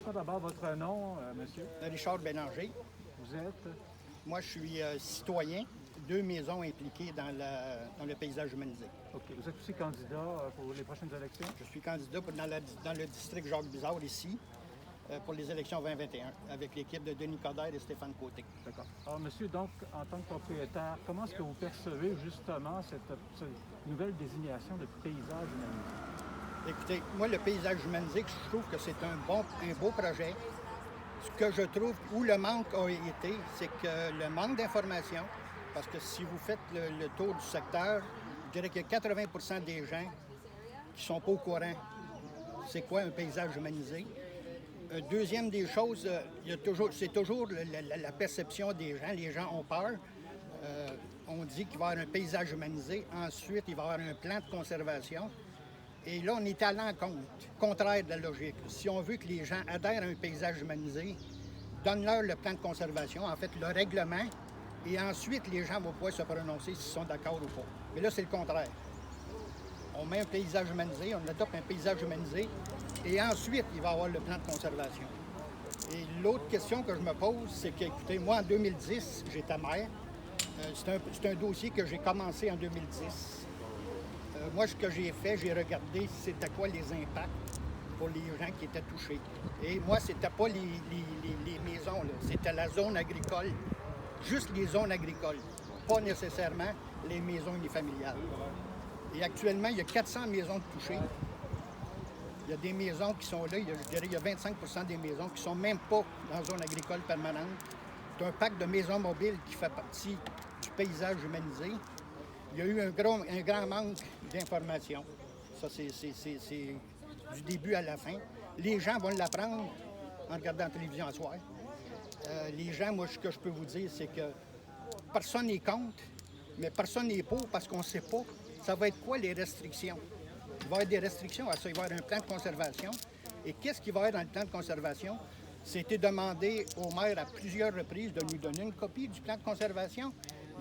Dites-moi d'abord votre nom, monsieur. Richard Bélanger. Vous êtes? Moi, je suis citoyen. 2 maisons impliquées dans le paysage humanisé. OK. Vous êtes aussi candidat pour les prochaines élections? Je suis candidat dans le district Jacques-Bizard ici pour les élections 2021 avec l'équipe de Denis Coderre et Stéphane Côté. D'accord. Alors, monsieur, donc, en tant que propriétaire, comment est-ce que vous percevez justement cette nouvelle désignation de paysage humanisé? Écoutez, moi, le paysage humanisé, je trouve que c'est un beau projet. Ce que je trouve, où le manque a été, c'est que le manque d'information, parce que si vous faites le tour du secteur, je dirais qu'il y a 80 des gens qui ne sont pas au courant c'est quoi un paysage humanisé. Deuxième des choses, c'est toujours la perception des gens. Les gens ont peur. On dit qu'il va y avoir un paysage humanisé. Ensuite, il va y avoir un plan de conservation. Et là, on est à l'encontre, contraire de la logique. Si on veut que les gens adhèrent à un paysage humanisé, donne-leur le plan de conservation, en fait, le règlement, et ensuite, les gens vont pouvoir se prononcer s'ils sont d'accord ou pas. Mais là, c'est le contraire. On met un paysage humanisé, on adopte un paysage humanisé, et ensuite, il va y avoir le plan de conservation. Et l'autre question que je me pose, c'est que, écoutez, moi, en 2010, j'étais maire. C'est un dossier que j'ai commencé en 2010. Moi, ce que j'ai fait, j'ai regardé c'était quoi les impacts pour les gens qui étaient touchés. Et moi, c'était pas les maisons, là. C'était la zone agricole, juste les zones agricoles, pas nécessairement les maisons unifamiliales. Et actuellement, il y a 400 maisons touchées. Il y a des maisons qui sont là, je dirais il y a 25 des maisons qui ne sont même pas dans zone agricole permanente. C'est un parc de maisons mobiles qui fait partie du paysage humanisé. Il y a eu un grand manque d'informations. Ça, c'est du début à la fin. Les gens vont l'apprendre en regardant la télévision à soir. Les gens, moi, ce que je peux vous dire, c'est que personne n'est contre, mais personne n'est pour parce qu'on ne sait pas. Ça va être quoi les restrictions? Il va y avoir des restrictions à ça. Il va y avoir un plan de conservation. Et qu'est-ce qu'il va y avoir dans le plan de conservation? C'était demandé au maire à plusieurs reprises de nous donner une copie du plan de conservation.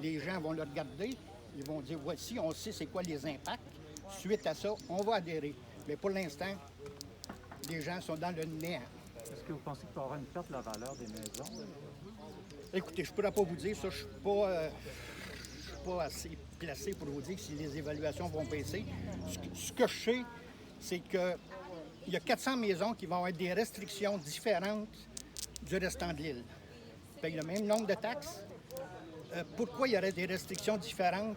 Les gens vont le regarder. Ils vont dire, voici, on sait c'est quoi les impacts. Suite à ça, on va adhérer. Mais pour l'instant, les gens sont dans le néant. Est-ce que vous pensez qu'il peut y avoir une perte de la valeur des maisons? Écoutez, je ne pourrais pas vous dire ça. Je ne suis pas assez placé pour vous dire si les évaluations vont baisser. Ce que je sais, c'est qu'il y a 400 maisons qui vont avoir des restrictions différentes du restant de l'île. Ils payent le même nombre de taxes. Pourquoi il y aurait des restrictions différentes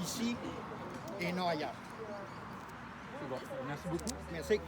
ici et non ailleurs? C'est bon. Merci beaucoup. Merci.